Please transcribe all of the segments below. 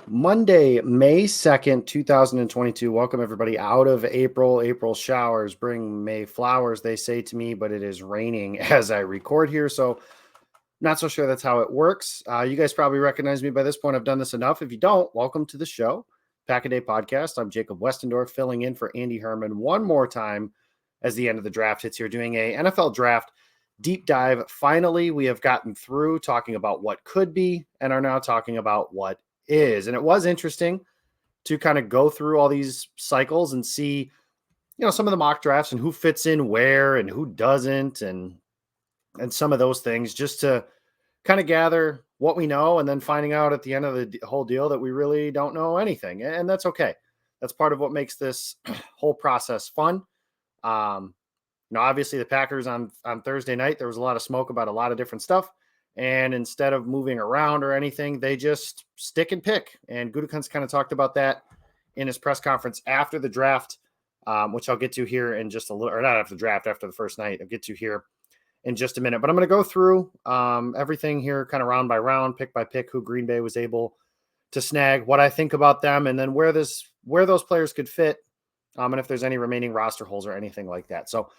Monday, May 2nd, 2022. Welcome everybody out of April. April showers bring May flowers, they say to me, but it is raining as I record here. So, not so sure that's how it works. You guys probably recognize me by this point. I've done this enough. If you don't, welcome to the show, Pack a Day Podcast. I'm Jacob Westendorf, filling in for Andy Herman one more time as the end of the draft hits here, doing a NFL draft deep dive. Finally, we have gotten through talking about what could be and are now talking about what is. And it was interesting to kind of go through all these cycles and see, some of the mock drafts and who fits in where and who doesn't and some of those things, just to kind of gather what we know, and then finding out at the end of the whole deal that we really don't know anything. And that's okay. That's part of what makes this whole process fun. Um, Obviously the Packers on Thursday night, there was a lot of smoke about a lot of different stuff. And instead of moving around or anything, they just stick and pick. And Gutekunst kind of talked about that in his press conference after the draft, which I'll get to here in just a little, or not after the draft, after the first night. I'll get to here in just a minute. But I'm going to go through everything here kind of round by round, pick by pick, who Green Bay was able to snag, what I think about them, and then where those players could fit, and if there's any remaining roster holes or anything like that. So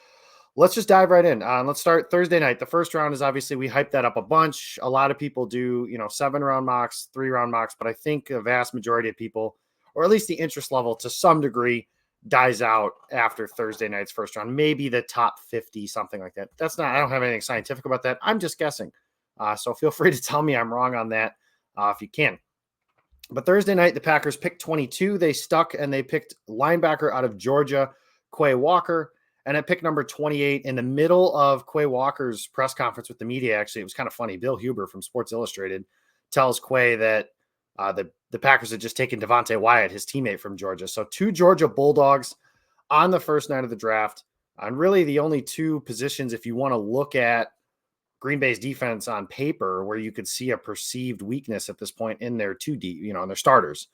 let's just dive right in. Let's start Thursday night. The first round is obviously, we hyped that up a bunch. A lot of people do, 7-round mocks, 3-round mocks, but I think a vast majority of people, or at least the interest level to some degree, dies out after Thursday night's first round. Maybe the top 50, something like that. I don't have anything scientific about that. I'm just guessing. So feel free to tell me I'm wrong on that if you can. But Thursday night, the Packers picked 22. They stuck and they picked linebacker out of Georgia, Quay Walker. And at pick number 28, in the middle of Quay Walker's press conference with the media, actually, it was kind of funny. Bill Huber from Sports Illustrated tells Quay that the Packers had just taken Devonte Wyatt, his teammate from Georgia. So 2 Georgia Bulldogs on the first night of the draft. And really the only 2 positions, if you want to look at Green Bay's defense on paper, where you could see a perceived weakness at this point in their 2D, in their starters.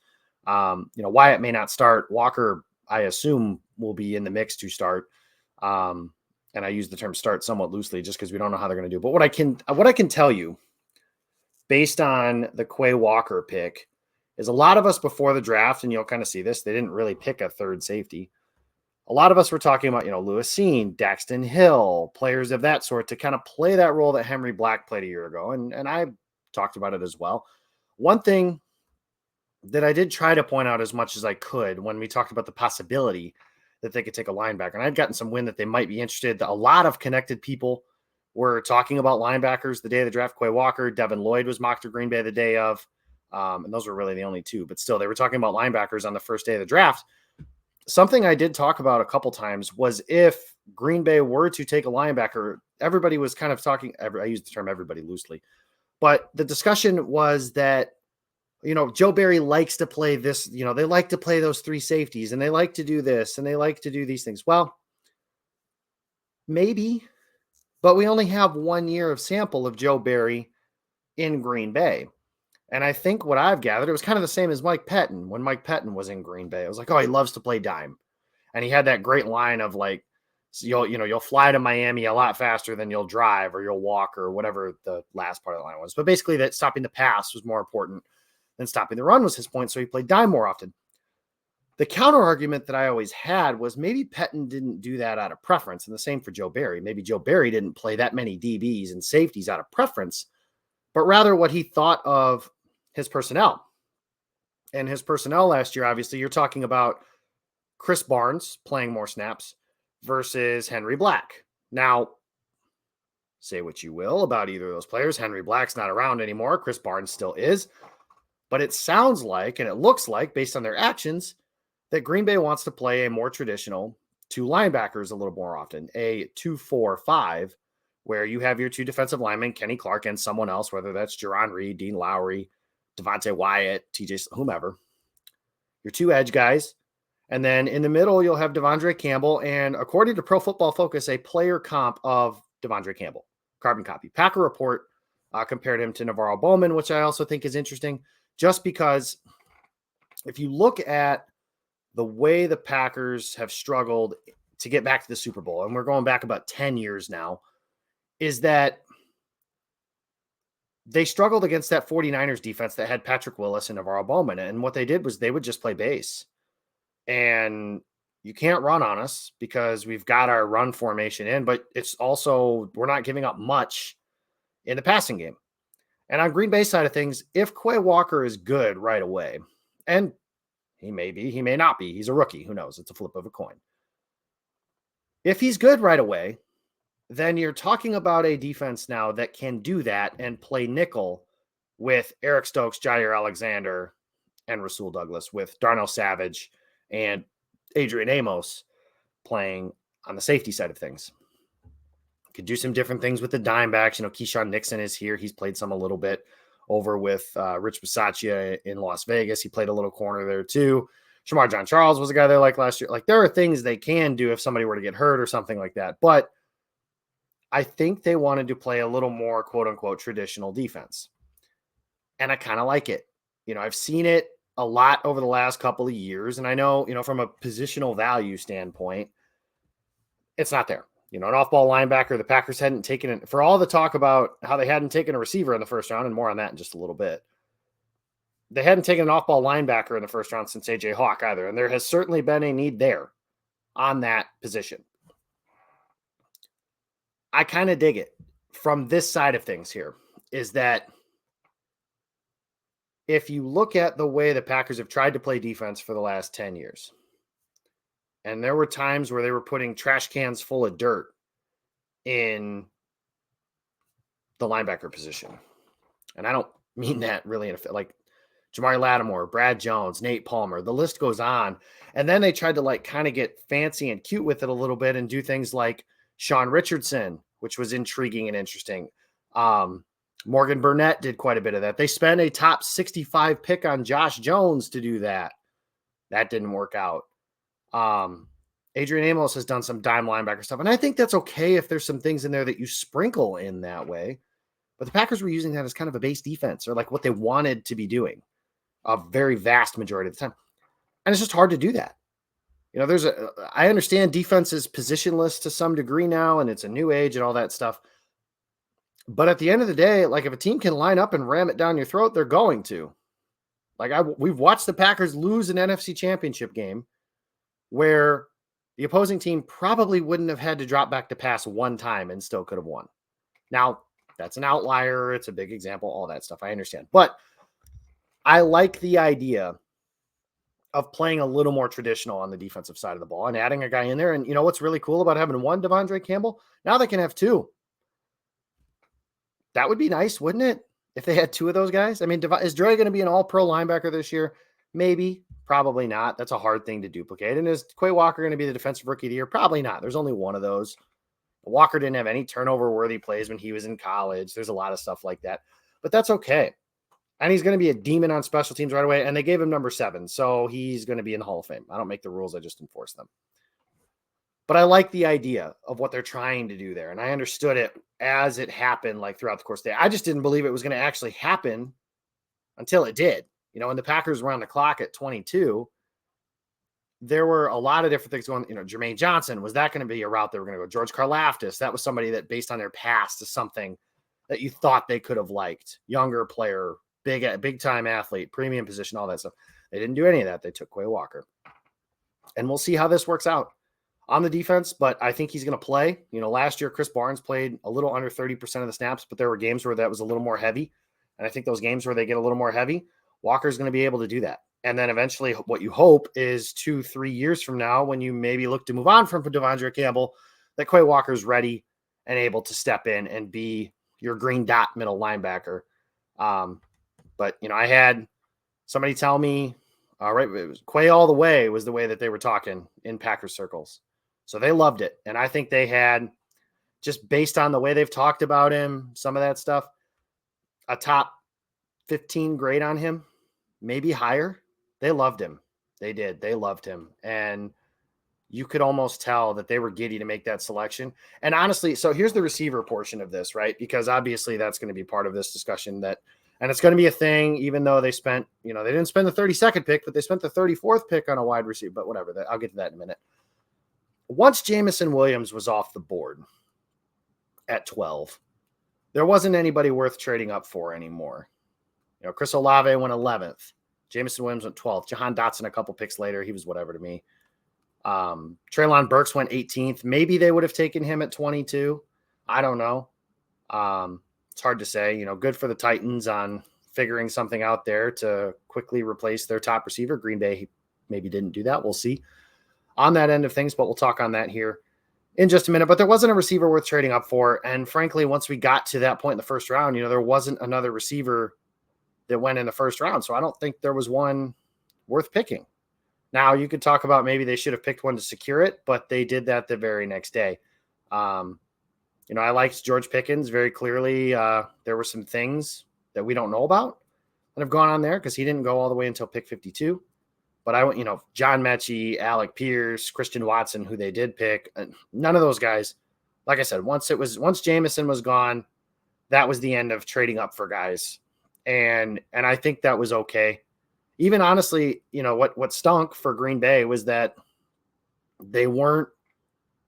Wyatt may not start. Walker, I assume, will be in the mix to start. And I use the term start somewhat loosely just because we don't know how they're going to do. But what I can tell you, based on the Quay Walker pick, is a lot of us before the draft, and you'll kind of see this, they didn't really pick a third safety. A lot of us were talking about, Lewis Seen, Daxton Hill, players of that sort to kind of play that role that Henry Black played a year ago. And I talked about it as well. One thing that I did try to point out as much as I could when we talked about the possibility that they could take a linebacker, and I'd gotten some wind that they might be interested. A lot of connected people were talking about linebackers the day of the draft. Quay Walker, Devin Lloyd was mocked to Green Bay the day of. And those were really the only 2, but still they were talking about linebackers on the first day of the draft. Something I did talk about a couple times was if Green Bay were to take a linebacker, everybody was kind of talking, I use the term everybody loosely, but the discussion was that, Joe Barry likes to play this, they like to play those 3 safeties, and they like to do this, and they like to do these things. Well, maybe, but we only have 1 year of sample of Joe Barry in Green Bay. And I think what I've gathered, it was kind of the same as Mike Pettin. When Mike Pettin was in Green Bay, I was like, oh, he loves to play dime. And he had that great line of like, you'll fly to Miami a lot faster than you'll drive or you'll walk, or whatever the last part of the line was. But basically that stopping the pass was more important than stopping the run was his point. So he played dime more often. The counter argument that I always had was maybe Pettin didn't do that out of preference. And the same for Joe Barry. Maybe Joe Barry didn't play that many DBs and safeties out of preference, but rather what he thought of his personnel. And his personnel last year, obviously, you're talking about Chris Barnes playing more snaps versus Henry Black. Now, say what you will about either of those players. Henry Black's not around anymore. Chris Barnes still is. But it sounds like, and it looks like, based on their actions, that Green Bay wants to play a more traditional 2 linebackers a little more often, a 2-4-5, where you have your 2 defensive linemen, Kenny Clark, and someone else, whether that's Jerron Reed, Dean Lowry, Devonte Wyatt, TJ, whomever, your 2 edge guys. And then in the middle, you'll have Devondre Campbell. And according to Pro Football Focus, a player comp of Devondre Campbell, carbon copy. Packer Report compared him to Navarro Bowman, which I also think is interesting, just because if you look at the way the Packers have struggled to get back to the Super Bowl, and we're going back about 10 years now, is that they struggled against that 49ers defense that had Patrick Willis and Navarro Bowman. And what they did was they would just play base. And you can't run on us because we've got our run formation in, but it's also, we're not giving up much in the passing game. And on Green Bay side of things, if Quay Walker is good right away, and he may be, he may not be, he's a rookie, who knows? It's a flip of a coin. If he's good right away, then you're talking about a defense now that can do that and play nickel with Eric Stokes, Jair Alexander, and Rasul Douglas, with Darnell Savage and Adrian Amos playing on the safety side of things. Could do some different things with the dime backs. You know, Keyshawn Nixon is here. He's played some a little bit over with Rich Bisaccia in Las Vegas. He played a little corner there too. Shamar John Charles was a guy there like last year. Like, there are things they can do if somebody were to get hurt or something like that. But I think they wanted to play a little more quote unquote traditional defense. And I kind of like it. You know, I've seen it a lot over the last couple of years. And I know, you know, from a positional value standpoint, it's not there. You know, an off-ball linebacker, the Packers hadn't taken it, for all the talk about how they hadn't taken a receiver in the first round, and more on that in just a little bit. They hadn't taken an off-ball linebacker in the first round since A.J. Hawk either. And there has certainly been a need there on that position. I kind of dig it from this side of things here, is that if you look at the way the Packers have tried to play defense for the last 10 years, and there were times where they were putting trash cans full of dirt in the linebacker position. And I don't mean that really in a, like Jamari Lattimore, Brad Jones, Nate Palmer, the list goes on. And then they tried to like kind of get fancy and cute with it a little bit and do things like Sean Richardson, which was intriguing and interesting. Morgan Burnett did quite a bit of that. They spent a top 65 pick on Josh Jones to do that. That didn't work out. Adrian Amos has done some dime linebacker stuff. And I think that's okay if there's some things in there that you sprinkle in that way. But the Packers were using that as kind of a base defense, or like what they wanted to be doing a very vast majority of the time. And it's just hard to do that. You know, I understand defense is positionless to some degree now, and it's a new age and all that stuff. But at the end of the day, like if a team can line up and ram it down your throat, they're going to. Like we've watched the Packers lose an NFC Championship game where the opposing team probably wouldn't have had to drop back to pass one time and still could have won. Now, that's an outlier. It's a big example, all that stuff. I understand. But I like the idea of playing a little more traditional on the defensive side of the ball and adding a guy in there. And you know what's really cool about having one Devondre Campbell? Now they can have two. That would be nice, wouldn't it? If they had two of those guys. I mean, is Dre going to be an all-pro linebacker this year? Maybe. Probably not. That's a hard thing to duplicate. And is Quay Walker going to be the defensive rookie of the year? Probably not. There's only one of those. Walker didn't have any turnover-worthy plays when he was in college. There's a lot of stuff like that. But that's okay. And he's going to be a demon on special teams right away. And they gave him number 7. So he's going to be in the Hall of Fame. I don't make the rules. I just enforce them. But I like the idea of what they're trying to do there. And I understood it as it happened, like throughout the course of the day. I just didn't believe it was going to actually happen until it did. You know, when the Packers were on the clock at 22, there were a lot of different things going. You know, Jermaine Johnson, was that going to be a route they were going to go? George Karlaftis, that was somebody that based on their past is something that you thought they could have liked. Younger player, big time athlete, premium position, all that stuff. They didn't do any of that. They took Quay Walker. And we'll see how this works out on the defense, but I think he's going to play. You know, last year, Chris Barnes played a little under 30% of the snaps, but there were games where that was a little more heavy. And I think those games where they get a little more heavy, Walker's going to be able to do that. And then eventually what you hope is 2-3 years from now, when you maybe look to move on from Devondre Campbell, that Quay Walker's ready and able to step in and be your green dot middle linebacker. But, you know, I had somebody tell me, right, it was Quay all the way was the way that they were talking in Packers circles. So they loved it. And I think they had, just based on the way they've talked about him, some of that stuff, a top 15 grade on him, maybe higher. They loved him. They did. They loved him. And you could almost tell that they were giddy to make that selection. And honestly, so here's the receiver portion of this, right? Because obviously that's going to be part of this discussion, and it's going to be a thing, even though they spent, you know, they didn't spend the 32nd pick, but they spent the 34th pick on a wide receiver, but whatever. I'll get to that in a minute. Once Jamison Williams was off the board at 12, there wasn't anybody worth trading up for anymore. Chris Olave went 11th. Jameson Williams went 12th. Jahan Dotson a couple picks later. He was whatever to me. Treylon Burks went 18th. Maybe they would have taken him at 22. I don't know. It's hard to say. Good for the Titans on figuring something out there to quickly replace their top receiver. Green Bay maybe didn't do that. We'll see on that end of things, but we'll talk on that here in just a minute. But there wasn't a receiver worth trading up for. And frankly, once we got to that point in the first round, there wasn't another receiver that went in the first round. So I don't think there was one worth picking. Now, you could talk about maybe they should have picked one to secure it, but they did that the very next day. I liked George Pickens very clearly. There were some things that we don't know about that have gone on there because he didn't go all the way until pick 52. But I went, John Mechie, Alec Pierce, Christian Watson, who they did pick. None of those guys, like I said, once Jameson was gone, that was the end of trading up for guys. And I think that was okay. Even honestly, what stunk for Green Bay was that they weren't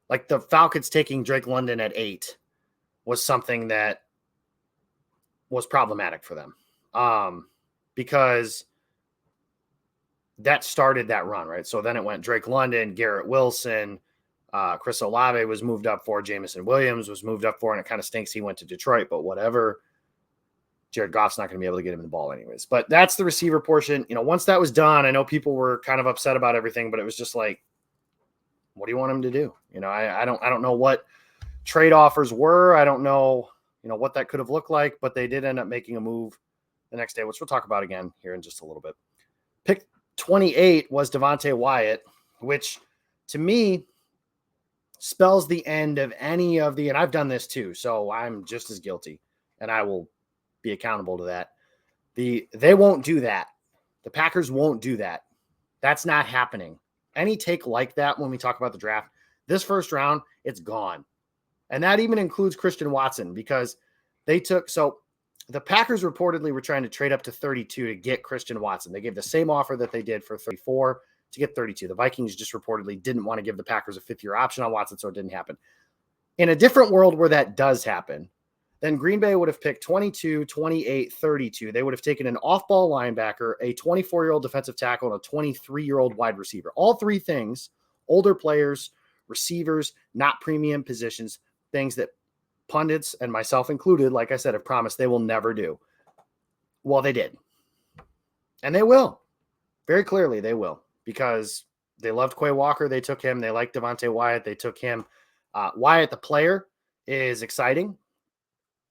like the Falcons taking Drake London at 8 was something that was problematic for them. Because that started that run, right? So then it went Drake London, Garrett Wilson, Chris Olave was moved up for, Jameson Williams was moved up for, and it kind of stinks he went to Detroit, but whatever. Jared Goff's not going to be able to get him the ball anyways. But that's the receiver portion. Once that was done, I know people were kind of upset about everything, but it was just like, what do you want him to do? I don't know what trade offers were. I don't know, what that could have looked like, but they did end up making a move the next day, which we'll talk about again here in just a little bit. Pick 28 was Devonte Wyatt, which to me spells the end of any of the, and I've done this too, so I'm just as guilty, and I will be accountable to that. They won't do that. The Packers won't do that. That's not happening. Any take like that when we talk about the draft, this first round, it's gone. And that even includes Christian Watson because the Packers reportedly were trying to trade up to 32 to get Christian Watson. They gave the same offer that they did for 34 to get 32. The Vikings just reportedly didn't want to give the Packers a 5th-year option on Watson, so it didn't happen. In a different world where that does happen, then Green Bay would have picked 22, 28, 32. They would have taken an off-ball linebacker, a 24-year-old defensive tackle, and a 23-year-old wide receiver. All three things, older players, receivers, not premium positions, things that pundits and myself included, like I said, have promised they will never do. Well, they did. And they will. Very clearly they will because they loved Quay Walker. They took him. They liked Devonte Wyatt. They took him. Wyatt, the player, is exciting.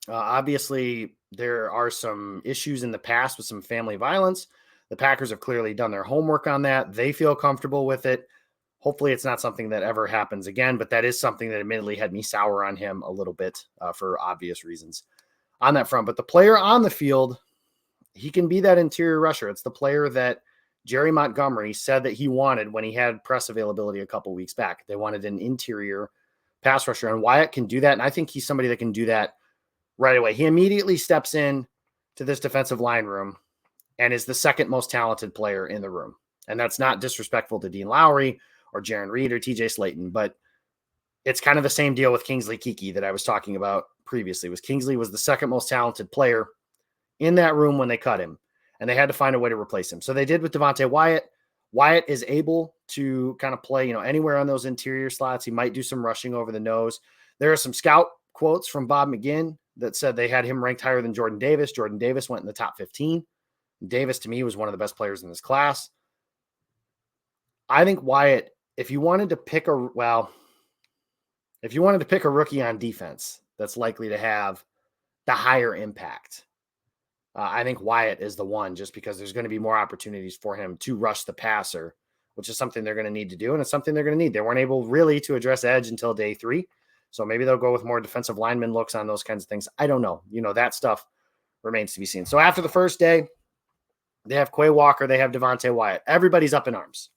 Obviously, there are some issues in the past with some family violence. The Packers have clearly done their homework on that. They feel comfortable with it. Hopefully, it's not something that ever happens again, but that is something that admittedly had me sour on him a little bit for obvious reasons on that front. But the player on the field, he can be that interior rusher. It's the player that Jerry Montgomery said that he wanted when he had press availability a couple weeks back. They wanted an interior pass rusher, and Wyatt can do that, and I think he's somebody that can do that right away. He immediately steps in to this defensive line room and is the second most talented player in the room. And that's not disrespectful to Dean Lowry or Jaron Reed or TJ Slayton, but it's kind of the same deal with Kingsley Keke that I was talking about previously. Kingsley was the second most talented player in that room when they cut him, and they had to find a way to replace him. So they did with Devonte Wyatt. Wyatt is able to kind of play, anywhere on those interior slots. He might do some rushing over the nose. There are some scout quotes from Bob McGinn that said they had him ranked higher than Jordan Davis. Jordan Davis went in the top 15. Davis, to me, was one of the best players in this class. I think Wyatt, if you wanted to pick a rookie on defense that's likely to have the higher impact, I think Wyatt is the one, just because there's going to be more opportunities for him to rush the passer, which is something they're going to need to do, and it's something they're going to need. They weren't able really to address edge until day 3. So maybe they'll go with more defensive lineman looks on those kinds of things. I don't know. That stuff remains to be seen. So after the first day, they have Quay Walker. They have Devonte Wyatt. Everybody's up in arms.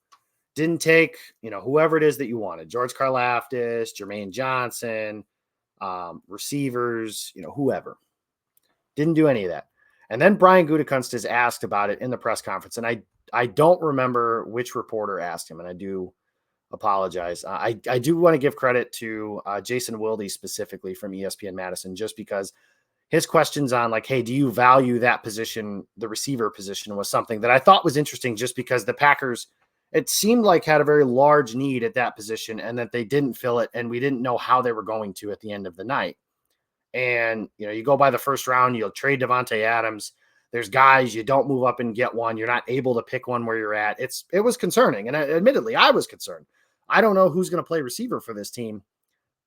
Didn't take, whoever it is that you wanted. George Karlaftis, Jermaine Johnson, receivers, whoever. Didn't do any of that. And then Brian Gutekunst is asked about it in the press conference. And I don't remember which reporter asked him, and I do apologize. I do want to give credit to Jason Wilde specifically from ESPN Madison, just because his questions on like, hey, do you value that position, the receiver position, was something that I thought was interesting just because the Packers, it seemed like, had a very large need at that position and that they didn't fill it, and we didn't know how they were going to at the end of the night. And, you go by the first round, you'll trade Devonte Adams. There's guys, you don't move up and get one. You're not able to pick one where you're at. It was concerning. And admittedly, I was concerned. I don't know who's going to play receiver for this team.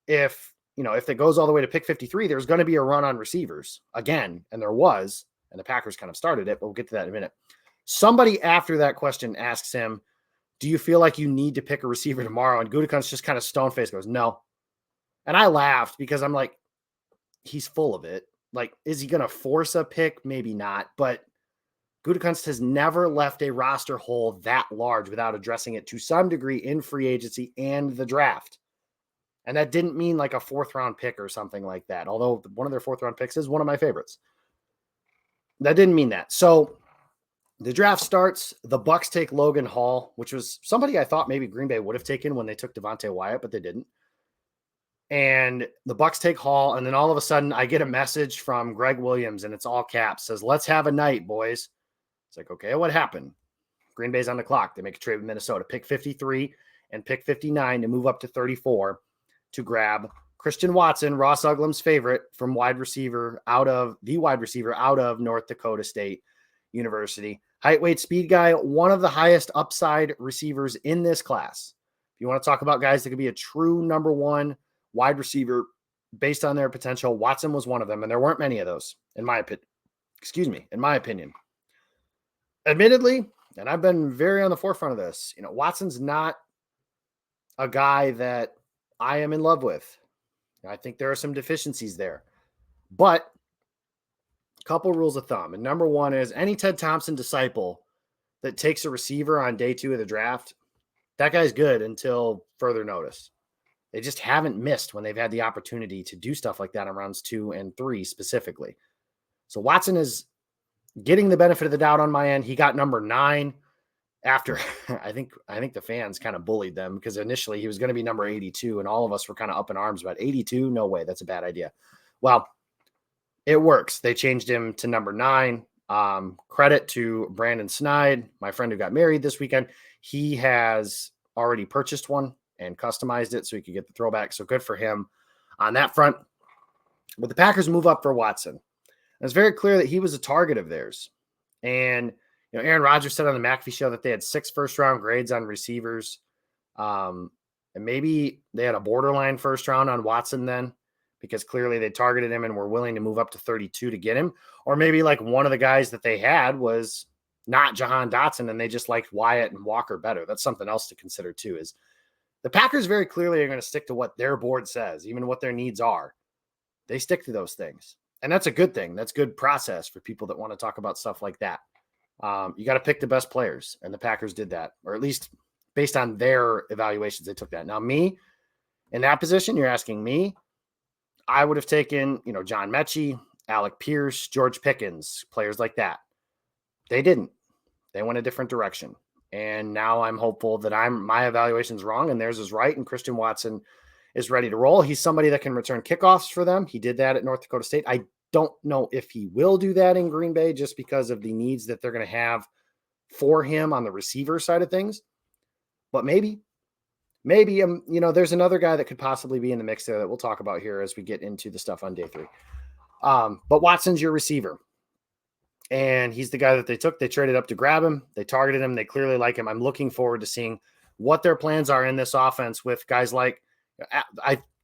If it goes all the way to pick 53, there's going to be a run on receivers again. And there was, and the Packers kind of started it, but we'll get to that in a minute. Somebody after that question asks him, do you feel like you need to pick a receiver tomorrow? And Gutekunst just kind of stone-faced goes, no. And I laughed because I'm like, he's full of it. Like, is he going to force a pick? Maybe not. But Gutekunst has never left a roster hole that large without addressing it to some degree in free agency and the draft. And that didn't mean like a 4th-round pick or something like that, although one of their 4th-round picks is one of my favorites. That didn't mean that. So the draft starts. The Bucs take Logan Hall, which was somebody I thought maybe Green Bay would have taken when they took Devonte Wyatt, but they didn't. And the Bucs take Hall, and then all of a sudden I get a message from Greg Williams, and it's all caps, says, let's have a night, boys. It's like, okay, what happened? Green Bay's on the clock. They make a trade with Minnesota, pick 53 and pick 59 to move up to 34 to grab Christian Watson, Ross Uglam's favorite, from wide receiver out of North Dakota State University. Height, weight, speed guy, one of the highest upside receivers in this class. If you want to talk about guys that could be a true number one wide receiver based on their potential, Watson was one of them, and there weren't many of those, in my opinion. Admittedly, and I've been very on the forefront of this, Watson's not a guy that I am in love with. I think there are some deficiencies there. But a couple rules of thumb. And number one is any Ted Thompson disciple that takes a receiver on day 2 of the draft, that guy's good until further notice. They just haven't missed when they've had the opportunity to do stuff like that in rounds 2 and 3 specifically. So Watson is getting the benefit of the doubt on my end. He got number 9 after I think the fans kind of bullied them because initially he was going to be number 82 and all of us were kind of up in arms about 82. No way. That's a bad idea. Well, it works. They changed him to number 9. Credit to Brandon Snide, my friend who got married this weekend. He has already purchased one and customized it so he could get the throwback. So good for him on that front. But the Packers move up for Watson. And it's very clear that he was a target of theirs. And Aaron Rodgers said on the McAfee show that they had 6 first-round grades on receivers. And maybe they had a borderline first round on Watson then because clearly they targeted him and were willing to move up to 32 to get him. Or maybe like one of the guys that they had was not Jahan Dotson and they just liked Wyatt and Walker better. That's something else to consider too, is the Packers very clearly are going to stick to what their board says, even what their needs are. They stick to those things. And that's a good thing. That's good process for people that want to talk about stuff like that. You got to pick the best players, and the Packers did that, or at least based on their evaluations, they took that. Now, me, in that position, you're asking me, I would have taken, John Mechie, Alec Pierce, George Pickens, players like that. They didn't. They went a different direction. And now I'm hopeful that my evaluation's wrong and theirs is right, and Christian Watson is ready to roll. He's somebody that can return kickoffs for them. He did that at North Dakota State. I don't know if he will do that in Green Bay just because of the needs that they're going to have for him on the receiver side of things. But maybe, there's another guy that could possibly be in the mix there that we'll talk about here as we get into the stuff on day 3. But Watson's your receiver. And he's the guy that they took. They traded up to grab him. They targeted him. They clearly like him. I'm looking forward to seeing what their plans are in this offense with guys like,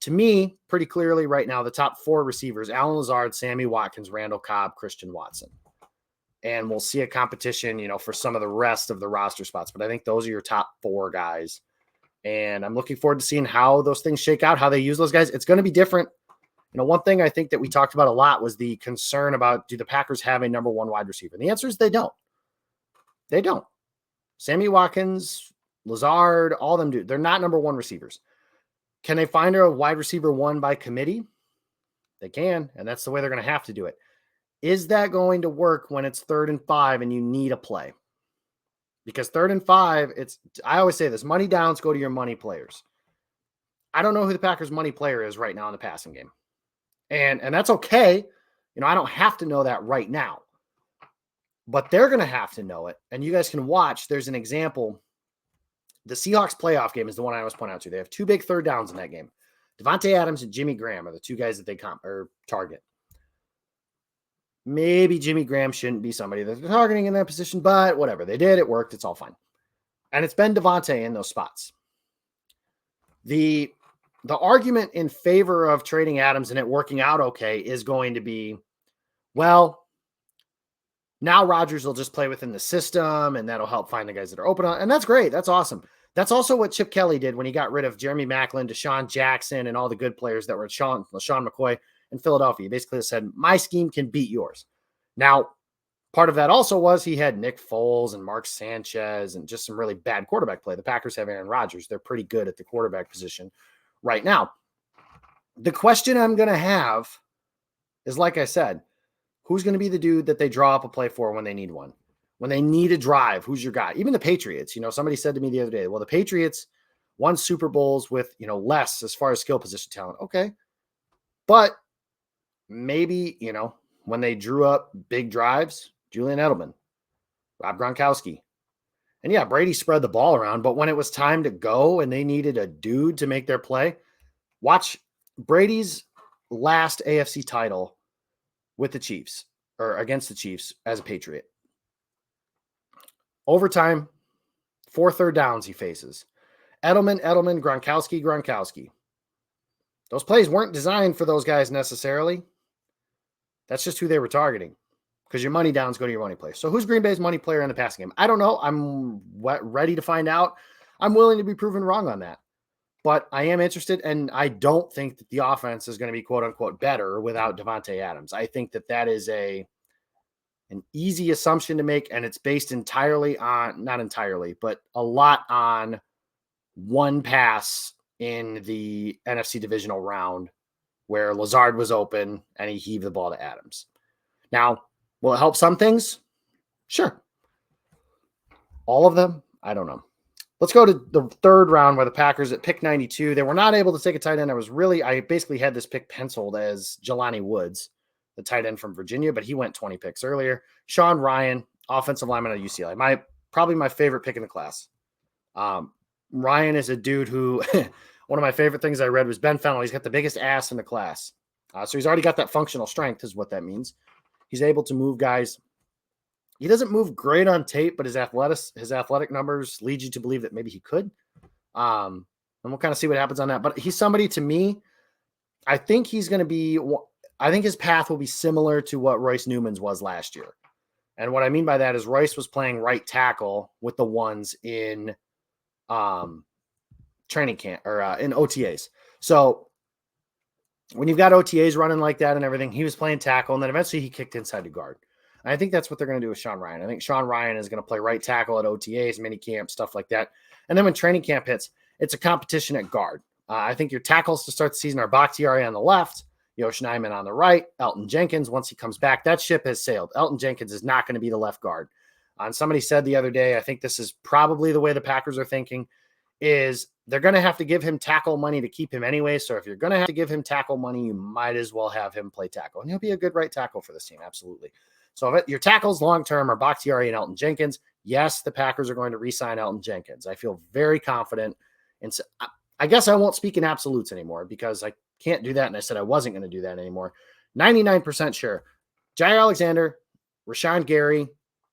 to me, pretty clearly right now, the top 4 receivers, Allen Lazard, Sammy Watkins, Randall Cobb, Christian Watson. And we'll see a competition, for some of the rest of the roster spots. But I think those are your top 4 guys. And I'm looking forward to seeing how those things shake out, how they use those guys. It's going to be different. One thing I think that we talked about a lot was the concern about, do the Packers have a number 1 wide receiver? And the answer is they don't. They don't. Sammy Watkins, Lazard, all of them do. They're not number 1 receivers. Can they find a wide receiver 1 by committee? They can, and that's the way they're going to have to do it. Is that going to work when it's 3rd and 5 and you need a play? Because 3rd and 5, I always say this, money downs go to your money players. I don't know who the Packers' money player is right now in the passing game. And that's okay I don't have to know that right now, but they're going to have to know it. And you guys can watch. There's an example. The Seahawks playoff game is the one I always point out to. They have two big third downs in that game. Devonte Adams and Jimmy Graham are the two guys that they target. Maybe Jimmy Graham shouldn't be somebody that they're targeting in that position, but whatever. They did. It worked. It's all fine. And it's been Devonte in those spots. The argument in favor of trading Adams and it working out okay is going to be, well, now Rodgers will just play within the system and that'll help find the guys that are open. And that's great. That's awesome. That's also what Chip Kelly did when he got rid of Jeremy Maclin, Deshaun Jackson, and all the good players that were LaShawn McCoy in Philadelphia. He basically said, my scheme can beat yours. Now, part of that also was he had Nick Foles and Mark Sanchez and just some really bad quarterback play. The Packers have Aaron Rodgers. They're pretty good at the quarterback position right now. The question I'm going to have is, like I said, who's going to be the dude that they draw up a play for when they need one? When they need a drive, who's your guy? Even the Patriots, somebody said to me the other day, well, the Patriots won Super Bowls with, less as far as skill position talent. Okay. But maybe, when they drew up big drives, Julian Edelman, Rob Gronkowski. And yeah, Brady spread the ball around, but when it was time to go and they needed a dude to make their play, watch Brady's last AFC title with the Chiefs or against the Chiefs as a Patriot. Overtime, 4 third downs he faces. Edelman, Gronkowski. Those plays weren't designed for those guys necessarily. That's just who they were targeting because your money downs go to your money player. So who's Green Bay's money player in the passing game? I don't know. I'm ready to find out. I'm willing to be proven wrong on that. But I am interested, and I don't think that the offense is going to be quote-unquote better without Devonte Adams. I think that is an easy assumption to make, and it's based entirely on, not entirely, but a lot on one pass in the NFC divisional round where Lazard was open and he heaved the ball to Adams. Now, will it help some things? Sure. All of them? I don't know. Let's go to the third round where the Packers at pick 92. They were not able to take a tight end. I basically had this pick penciled as Jelani Woods, the tight end from Virginia, but he went 20 picks earlier. Sean Ryan, offensive lineman at UCLA. Probably my favorite pick in the class. Ryan is a dude who, one of my favorite things I read was Ben Fennell. He's got the biggest ass in the class. So he's already got that functional strength is what that means. He's able to move guys. He doesn't move great on tape, but his athletic numbers lead you to believe that maybe he could. And we'll kind of see what happens on that. But he's somebody, to me, I think he's going to be, I think his path will be similar to what Royce Newman's was last year. And what I mean by that is Royce was playing right tackle with the ones in training camp or in OTAs. So when you've got OTAs running like that and everything, he was playing tackle, and then eventually he kicked inside to guard. And I think that's what they're going to do with Sean Ryan. I think Sean Ryan is going to play right tackle at OTAs, mini camp, stuff like that. And then when training camp hits, it's a competition at guard. I think your tackles to start the season are Bakhtiari on the left, Yosh Nijman on the right, Elton Jenkins. Once he comes back, that ship has sailed. Elton Jenkins is not going to be the left guard. And somebody said the other day, I think this is probably the way the Packers are thinking, is they're going to have to give him tackle money to keep him anyway. So if you're going to have to give him tackle money, you might as well have him play tackle. And he'll be a good right tackle for this team. Absolutely. So if your tackles long-term are Bakhtiari and Elton Jenkins, yes, the Packers are going to re-sign Elton Jenkins. I feel very confident. And so I guess I won't speak in absolutes anymore because I can't do that. And I said I wasn't going to do that anymore. 99% sure. Jair Alexander, Rashawn Gary,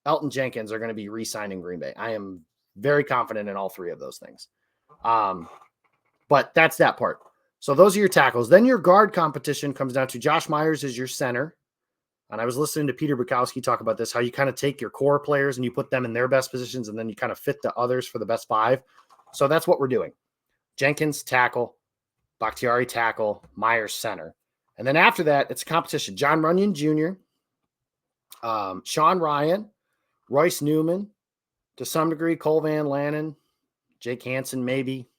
Elton Jenkins are going to be re-signing Green Bay. I am very confident in all three of those things. But that's that part. So those are your tackles. Then your guard competition comes down to Josh Myers is your center. And I was listening to Peter Bukowski talk about this, how you kind of take your core players and you put them in their best positions and then you kind of fit the others for the best 5. So that's what we're doing. Jenkins, tackle, Bakhtiari, tackle, Myers, center. And then after that, it's a competition. John Runyon Jr., Sean Ryan, Royce Newman, to some degree, Cole Van Lannon, Jake Hansen, maybe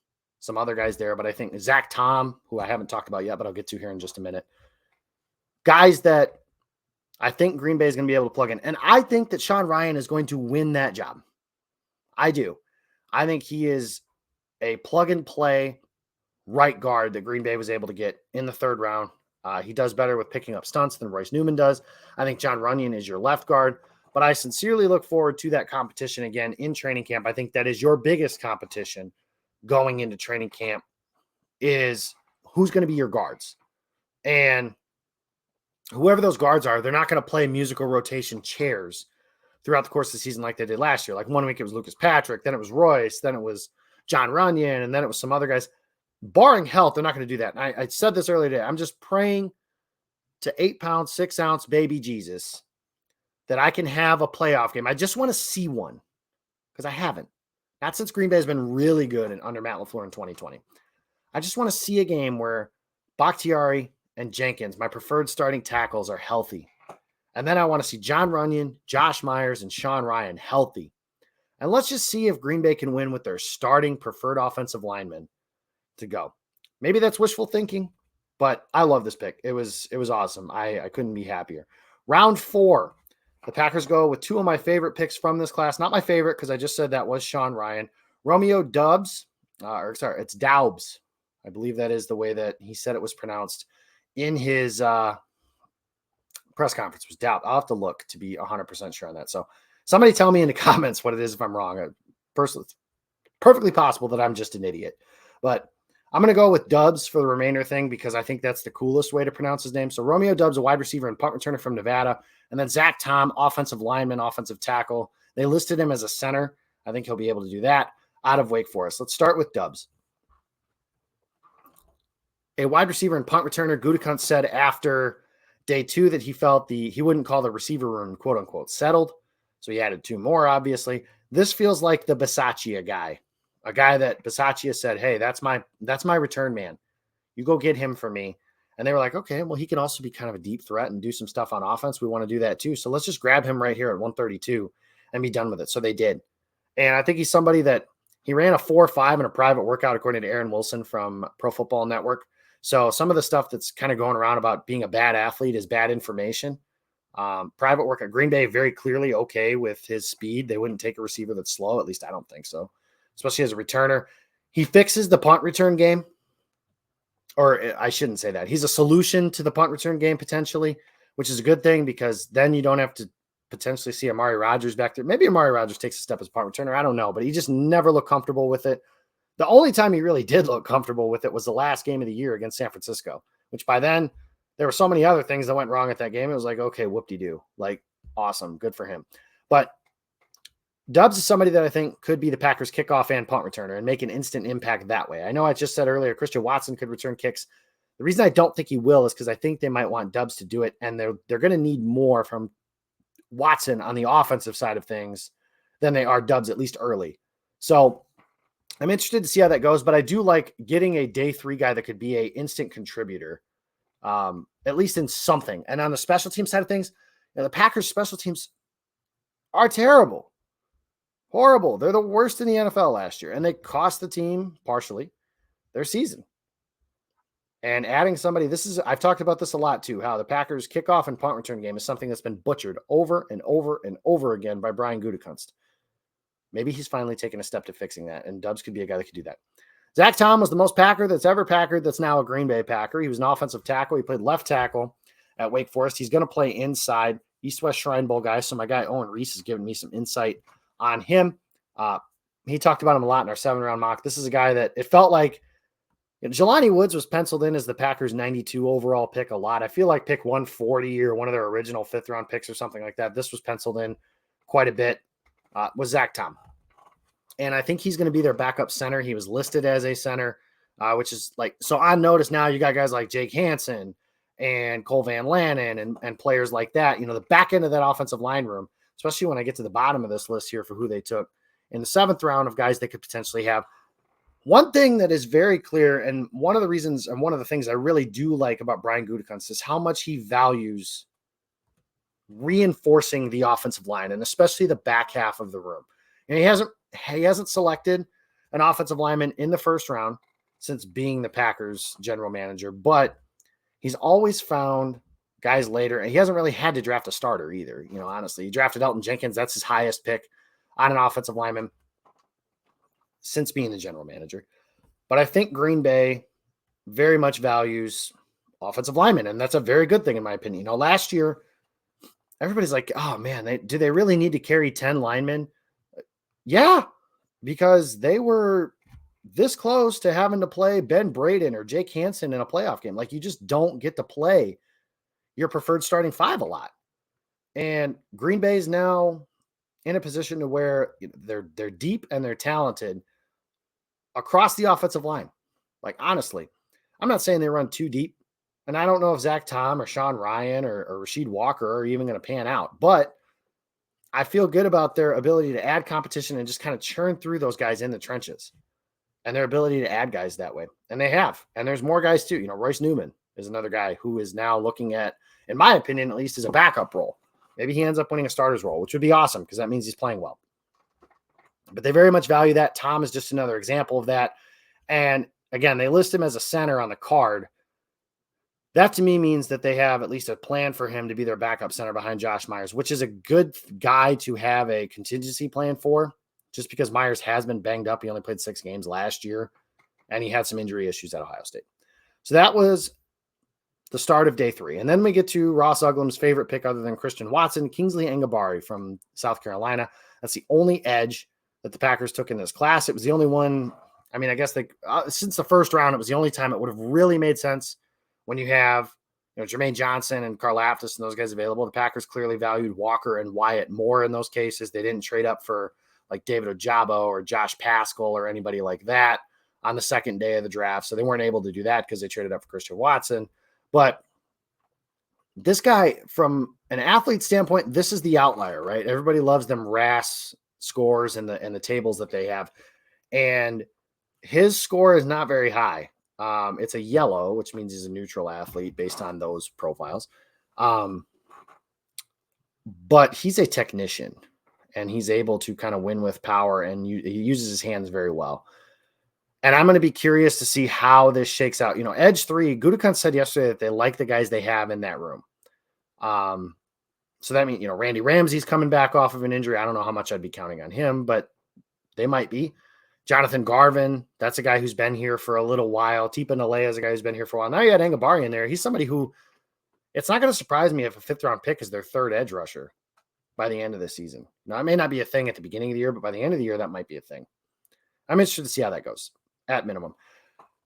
some other guys there, but I think Zach Tom, who I haven't talked about yet, but I'll get to here in just a minute. Guys that I think Green Bay is going to be able to plug in. And I think that Sean Ryan is going to win that job. I do. I think he is a plug and play right guard that Green Bay was able to get in the third round He does better with picking up stunts than Royce Newman does. I think John Runyon is your left guard, but I sincerely look forward to that competition again in training camp. I think that is your biggest competition going into training camp, is who's going to be your guards. And whoever those guards are, they're not going to play musical rotation chairs throughout the course of the season like they did last year. Like 1 week it was Lucas Patrick, then it was Royce, then it was John Runyon, and then it was some other guys. Barring health, they're not going to do that. And I said this earlier today. I'm just praying to 8-pound, 6-ounce baby Jesus that I can have a playoff game. I just want to see one, because I haven't. Not since Green Bay has been really good under Matt LaFleur in 2020. I just want to see a game where Bakhtiari and Jenkins, my preferred starting tackles, are healthy. And then I want to see John Runyon, Josh Myers, and Sean Ryan healthy. And let's just see if Green Bay can win with their starting preferred offensive linemen to go. Maybe that's wishful thinking, but I love this pick. It was awesome. I couldn't be happier. Round 4, the Packers go with 2 of my favorite picks from this class. Not my favorite, because I just said that was Sean Ryan. Romeo Doubs, it's Daubs. I believe that is the way that he said it was pronounced in his press conference. Was Daubs. I'll have to look to be 100% sure on that. So somebody tell me in the comments what it is if I'm wrong. Personally, it's perfectly possible that I'm just an idiot. But I'm going to go with Doubs for the remainder thing, because I think that's the coolest way to pronounce his name. So Romeo Doubs, a wide receiver and punt returner from Nevada. And then Zach Tom, offensive lineman, offensive tackle. They listed him as a center. I think he'll be able to do that out of Wake Forest. Let's start with Doubs. A wide receiver and punt returner. Gutekunst said after day 2 that he felt he wouldn't call the receiver room, quote unquote, settled. So he added 2 more, obviously. This feels like the Bisaccia guy. A guy that Bisaccia said, hey, that's my return man. You go get him for me. And they were like, okay, well, he can also be kind of a deep threat and do some stuff on offense. We want to do that too. So let's just grab him right here at 132 and be done with it. So they did. And I think he's somebody that he ran a 4.5 in a private workout, according to Aaron Wilson from Pro Football Network. So some of the stuff that's kind of going around about being a bad athlete is bad information. Private workout, Green Bay very clearly okay with his speed. They wouldn't take a receiver that's slow. At least I don't think so, especially as a returner. He fixes the punt return game. Or I shouldn't say that. He's a solution to the punt return game potentially, which is a good thing, because then you don't have to potentially see Amari Rodgers back there. Maybe Amari Rodgers takes a step as punt returner. I don't know, but he just never looked comfortable with it. The only time he really did look comfortable with it was the last game of the year against San Francisco, which by then there were so many other things that went wrong at that game. It was like, okay, whoop-de-doo. Like, awesome. Good for him. But Doubs is somebody that I think could be the Packers kickoff and punt returner and make an instant impact that way. I know I just said earlier Christian Watson could return kicks. The reason I don't think he will is because I think they might want Doubs to do it, and they're going to need more from Watson on the offensive side of things than they are Doubs, at least early. So I'm interested to see how that goes, but I do like getting a day 3 guy that could be a instant contributor, at least in something. And on the special team side of things, the Packers special teams are terrible. Horrible. They're the worst in the NFL last year, and they cost the team partially their season. And adding somebody, I've talked about this a lot too, how the Packers kickoff and punt return game is something that's been butchered over and over and over again by Brian Gutekunst. Maybe he's finally taken a step to fixing that, and Doubs could be a guy that could do that. Zach Tom was the most Packer that's ever Packered that's now a Green Bay Packer. He was an offensive tackle. He played left tackle at Wake Forest. He's going to play inside, East-West Shrine Bowl guy, so my guy Owen Reese has given me some insight on him. He talked about him a lot in our 7-round mock. This is a guy that it felt like Jelani Woods was penciled in as the Packers 92 overall pick a lot. I feel like pick 140 or one of their original 5th-round picks or something like that. This was penciled in quite a bit, was Zach Tom. And I think he's going to be their backup center. He was listed as a center, which is like, so on notice now you got guys like Jake Hansen and Cole Van Lanen and players like that, the back end of that offensive line room, especially when I get to the bottom of this list here for who they took in the 7th round of guys they could potentially have. One thing that is very clear, and one of the reasons and one of the things I really do like about Brian Gutekunst is how much he values reinforcing the offensive line, and especially the back half of the room. And he hasn't selected an offensive lineman in the 1st round since being the Packers general manager, but he's always found guys later, and he hasn't really had to draft a starter either. Honestly, he drafted Elton Jenkins. That's his highest pick on an offensive lineman since being the general manager. But I think Green Bay very much values offensive linemen, and that's a very good thing in my opinion. Last year, everybody's like, oh man, do they really need to carry 10 linemen? Yeah, because they were this close to having to play Ben Braden or Jake Hansen in a playoff game. Like, you just don't get to play your preferred starting five a lot. And Green Bay is now in a position to where they're deep and they're talented across the offensive line. Like, honestly, I'm not saying they run too deep. And I don't know if Zach Tom or Sean Ryan or Rasheed Walker are even going to pan out. But I feel good about their ability to add competition and just kind of churn through those guys in the trenches and their ability to add guys that way. And they have. And there's more guys too. Royce Newman is another guy who is now looking at, in my opinion, at least as a backup role. Maybe he ends up winning a starter's role, which would be awesome because that means he's playing well. But they very much value that. Tom is just another example of that. And again, they list him as a center on the card. That to me means that they have at least a plan for him to be their backup center behind Josh Myers, which is a good guy to have a contingency plan for, just because Myers has been banged up. He only played 6 games last year, and he had some injury issues at Ohio State. So that was the start of day 3. And then we get to Ross Uglam's favorite pick other than Christian Watson, Kingsley Enagbare from South Carolina. That's the only edge that the Packers took in this class. It was the only one. I mean, I guess since the first round, it was the only time it would have really made sense when you have Jermaine Johnson and Karlaftis and those guys available. The Packers clearly valued Walker and Wyatt more in those cases. They didn't trade up for like David Ojabo or Josh Pascal or anybody like that on the second day of the draft. So they weren't able to do that because they traded up for Christian Watson. But this guy, from an athlete standpoint, this is the outlier, right? Everybody loves them RAS scores and the tables that they have. And his score is not very high. It's a yellow, which means he's a neutral athlete based on those profiles. But he's a technician, and he's able to kind of win with power, and he uses his hands very well. And I'm going to be curious to see how this shakes out. Edge 3, Gutekunst said yesterday that they like the guys they have in that room. So that means, Randy Ramsey's coming back off of an injury. I don't know how much I'd be counting on him, but they might be. Jonathan Garvin, that's a guy who's been here for a little while. Tipa Nalea is a guy who's been here for a while. Now you had Enagbare in there. He's somebody who, it's not going to surprise me if a 5th-round pick is their 3rd edge rusher by the end of the season. Now, it may not be a thing at the beginning of the year, but by the end of the year, that might be a thing. I'm interested to see how that goes, at minimum.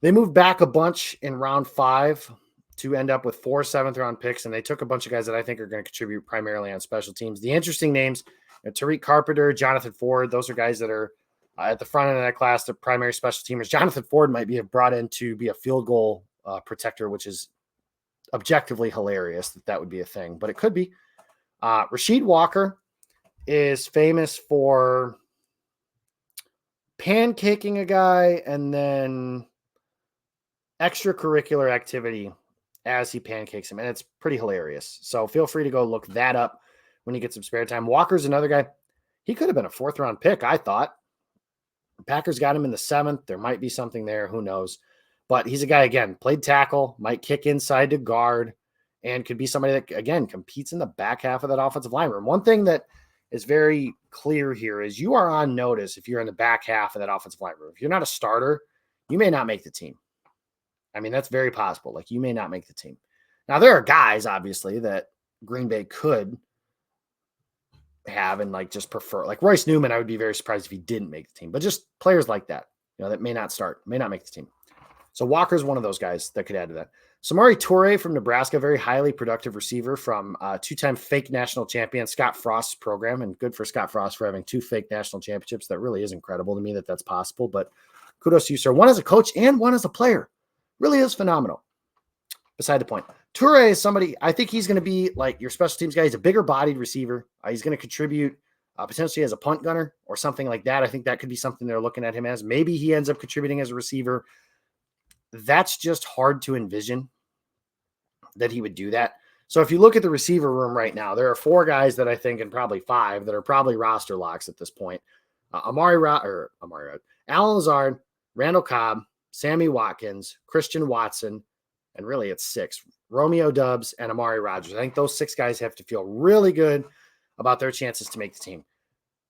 They moved back a bunch in round 5 to end up with 4 7th-round picks, and they took a bunch of guys that I think are going to contribute primarily on special teams. The interesting names, Tariq Carpenter, Jonathan Ford, those are guys that are at the front end of that class, the primary special teamers. Jonathan Ford might be brought in to be a field goal protector, which is objectively hilarious that would be a thing, but it could be. Rasheed Walker is famous for pancaking a guy and then extracurricular activity as he pancakes him, and it's pretty hilarious. So feel free to go look that up when you get some spare time. Walker's another guy. He could have been a 4th-round pick, I thought. Packers got him in the 7th. There might be something there. Who knows? But he's a guy, again, played tackle, might kick inside to guard, and could be somebody that, again, competes in the back half of that offensive line room. One thing that is very clear here is you are on notice if you're in the back half of that offensive line room. If you're not a starter, you may not make the team. I mean, that's very possible. Like, you may not make the team. Now, there are guys, obviously, that Green Bay could have and just prefer. Like Royce Newman, I would be very surprised if he didn't make the team. But just players like that, that may not start, may not make the team. So Walker's one of those guys that could add to that. Samori Toure from Nebraska, very highly productive receiver from 2-time fake national champion Scott Frost's program, and good for Scott Frost for having 2 fake national championships. That really is incredible to me that that's possible, but kudos to you, sir. One as a coach and one as a player. Really is phenomenal. Beside the point. Toure is somebody, I think he's going to be like your special teams guy. He's a bigger bodied receiver. He's going to contribute potentially as a punt gunner or something like that. I think that could be something they're looking at him as. Maybe he ends up contributing as a receiver. That's just hard to envision that he would do that. So if you look at the receiver room right now, there are 4 guys that I think, and probably 5 that are probably roster locks at this point. Alan Lazard, Randall Cobb, Sammy Watkins, Christian Watson, and really it's 6. Romeo Doubs and Amari Rodgers. I think those 6 guys have to feel really good about their chances to make the team.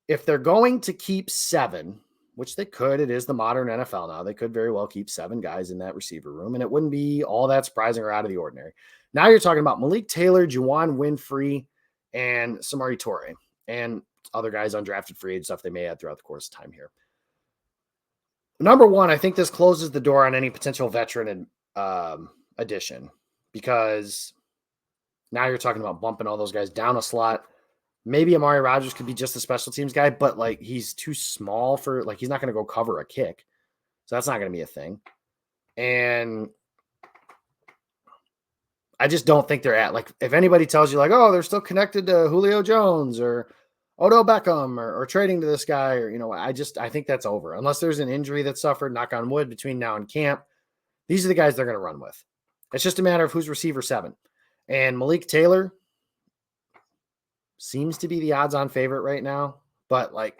If they're going to keep 7, which they could. It is the modern NFL now. They could very well keep 7 guys in that receiver room, and it wouldn't be all that surprising or out of the ordinary. Now you're talking about Malik Taylor, Juwan Winfrey, and Samori Toure, and other guys undrafted free agent stuff they may add throughout the course of time here. Number one, I think this closes the door on any potential veteran addition, because now you're talking about bumping all those guys down a slot. Maybe Amari Rodgers could be just a special teams guy, but like he's too small for, like, he's not going to go cover a kick. So that's not going to be a thing. And I just don't think they're at, like, if anybody tells you like, oh, they're still connected to Julio Jones or Odell Beckham or trading to this guy, or, you know, I think that's over. Unless there's an injury that suffered, knock on wood, between now and camp. These are the guys they're going to run with. It's just a matter of who's receiver 7. And Malik Taylor seems to be the odds-on favorite right now. But like,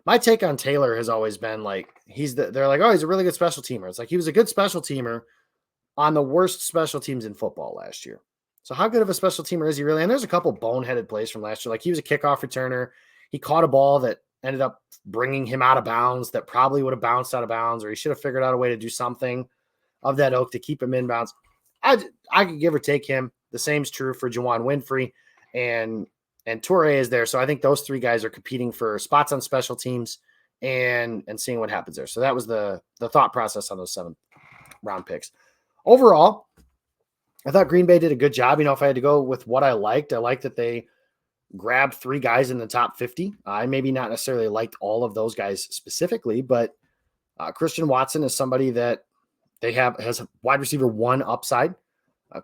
my take on Taylor has always been like, they're like, oh, he's a really good special teamer. It's like, he was a good special teamer on the worst special teams in football last year. So how good of a special teamer is he really? And there's a couple boneheaded plays from last year. Like, he was a kickoff returner. He caught a ball that ended up bringing him out of bounds that probably would have bounced out of bounds, or he should have figured out a way to do something of that ilk to keep him in bounds. I could give or take him. The same's true for Juwan Winfrey, and Toure is there. So I think those 3 guys are competing for spots on special teams and seeing what happens there. So that was the thought process on those 7th round picks. Overall, I thought Green Bay did a good job. You know, if I had to go with what I liked that they grabbed 3 guys in the top 50. I maybe not necessarily liked all of those guys specifically, but Christian Watson is somebody that has a wide receiver 1 upside.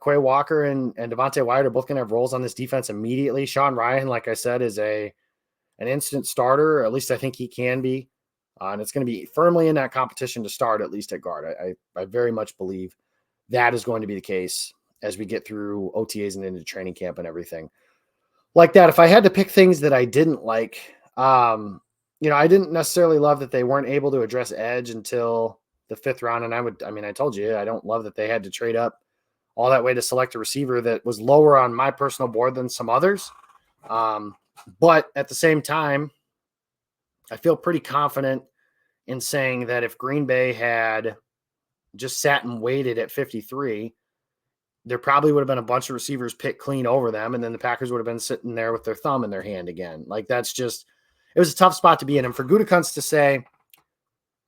Quay Walker and Devonte Wyatt are both going to have roles on this defense immediately. Sean Ryan, like I said, is an instant starter, or at least I think he can be. And it's going to be firmly in that competition to start, at least at guard. I very much believe that is going to be the case as we get through OTAs and into training camp and everything like that. If I had to pick things that I didn't like, you know, I didn't necessarily love that they weren't able to address edge until the 5th round. And I told you, I don't love that they had to trade up all that way to select a receiver that was lower on my personal board than some others. But at the same time, I feel pretty confident in saying that if Green Bay had just sat and waited at 53, there probably would have been a bunch of receivers picked clean over them, and then the Packers would have been sitting there with their thumb in their hand again. Like, it was a tough spot to be in. And for Gutekunst to say,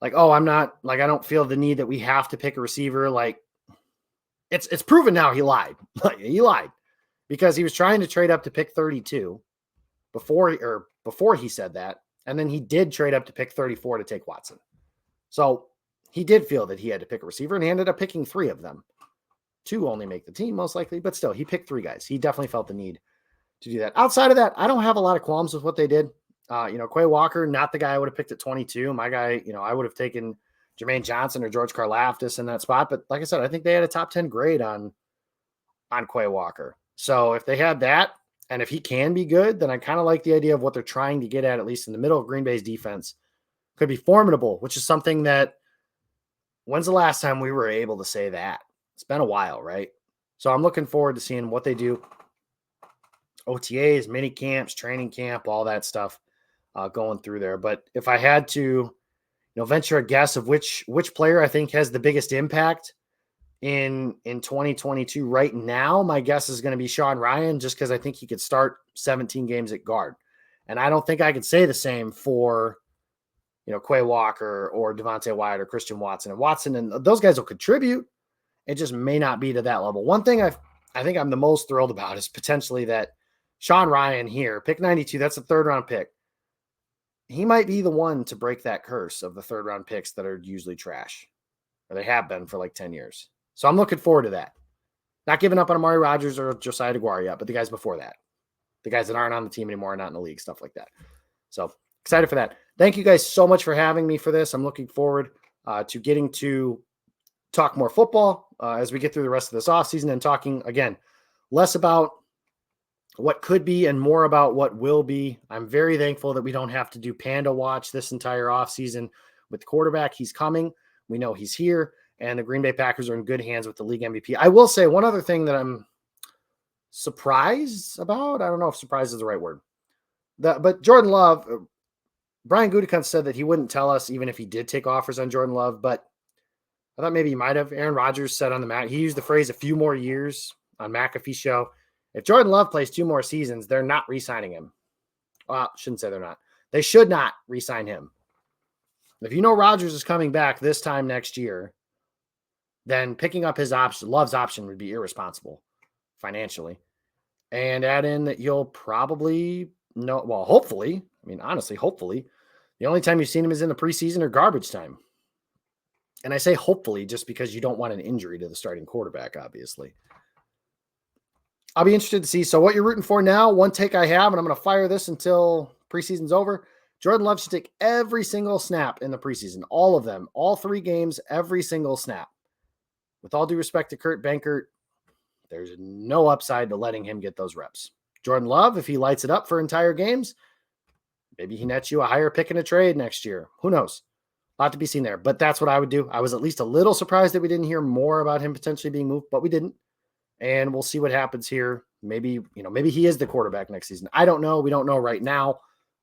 like, oh, I don't feel the need that we have to pick a receiver, like, it's proven now he lied. Like, he lied, because he was trying to trade up to pick 32 before he said that. And then he did trade up to pick 34 to take Watson. So he did feel that he had to pick a receiver, and he ended up picking 3 of them. 2 only make the team most likely, but still, he picked 3 guys. He definitely felt the need to do that. Outside of that, I don't have a lot of qualms with what they did. You know, Quay Walker, not the guy I would have picked at 22. My guy, you know, I would have taken Jermaine Johnson or George Karlaftis in that spot. But like I said, I think they had a top 10 grade on Quay Walker. So if they had that, and if he can be good, then I kind of like the idea of what they're trying to get at least in the middle of Green Bay's defense. Could be formidable, which is something that, when's the last time we were able to say that? It's been a while, right? So I'm looking forward to seeing what they do. OTAs, mini camps, training camp, all that stuff going through there. But if I had to, venture a guess of which player I think has the biggest impact in 2022 right now, my guess is going to be Sean Ryan, just because I think he could start 17 games at guard. And I don't think I could say the same for, Quay Walker or Devonte Wyatt or Christian Watson. And Watson and those guys will contribute. It just may not be to that level. One thing I think I'm the most thrilled about is potentially that Sean Ryan here, pick 92, that's a 3rd round pick. He might be the one to break that curse of the 3rd round picks that are usually trash, or they have been for like 10 years. So I'm looking forward to that. Not giving up on Amari Rodgers or Josiah DeGuara yet, but the guys before that, the guys that aren't on the team anymore, not in the league, stuff like that. So excited for that. Thank you guys so much for having me for this. I'm looking forward to getting to talk more football as we get through the rest of this offseason, and talking, again, less about what could be and more about what will be. I'm very thankful that we don't have to do Panda Watch this entire offseason with the quarterback. He's coming. We know he's here, and the Green Bay Packers are in good hands with the league MVP. I will say one other thing that I'm surprised about. I don't know if surprise is the right word. But Jordan Love, Brian Gutekunst said that he wouldn't tell us even if he did take offers on Jordan Love, but I thought maybe he might have. Aaron Rodgers said on he used the phrase a few more years on McAfee's show. If Jordan Love plays 2 more seasons, they're not re-signing him. Well, shouldn't say they're not. They should not re-sign him. If you know Rodgers is coming back this time next year, then picking up his option, Love's option, would be irresponsible financially. And add in that you'll probably know, well, hopefully, I mean, honestly, hopefully, the only time you've seen him is in the preseason or garbage time. And I say hopefully just because you don't want an injury to the starting quarterback, obviously. I'll be interested to see. So what you're rooting for now, one take I have, and I'm going to fire this until preseason's over. Jordan Love should take every single snap in the preseason, all of them, all 3 games, every single snap. With all due respect to Kurt Benkert, there's no upside to letting him get those reps. Jordan Love, if he lights it up for entire games, maybe he nets you a higher pick in a trade next year. Who knows? A lot to be seen there, but that's what I would do. I was at least a little surprised that we didn't hear more about him potentially being moved, but we didn't. And we'll see what happens here. Maybe he is the quarterback next season. I don't know. We don't know right now.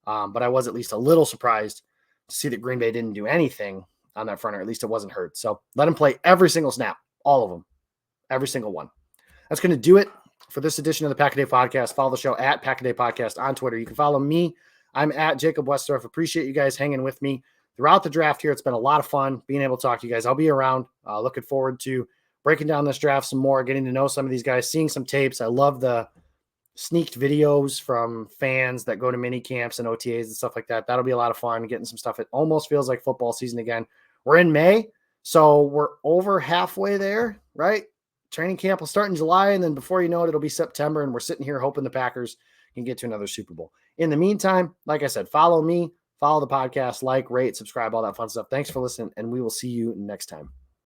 But I was at least a little surprised to see that Green Bay didn't do anything on that front, or at least it wasn't hurt. So let him play every single snap, all of them, every single one. That's going to do it for this edition of the Pack a Day Podcast. Follow the show at Pack a Day Podcast on Twitter. You can follow me. I'm at Jacob Westdorf. Appreciate you guys hanging with me throughout the draft here. It's been a lot of fun being able to talk to you guys. I'll be around. Looking forward to breaking down this draft some more, getting to know some of these guys, seeing some tapes. I love the sneaked videos from fans that go to mini camps and OTAs and stuff like that. That'll be a lot of fun, getting some stuff. It almost feels like football season again. We're in May, so we're over halfway there, right? Training camp will start in July, and then before you know it, it'll be September, and we're sitting here hoping the Packers can get to another Super Bowl. In the meantime, like I said, follow me, follow the podcast, like, rate, subscribe, all that fun stuff. Thanks for listening, and we will see you next time.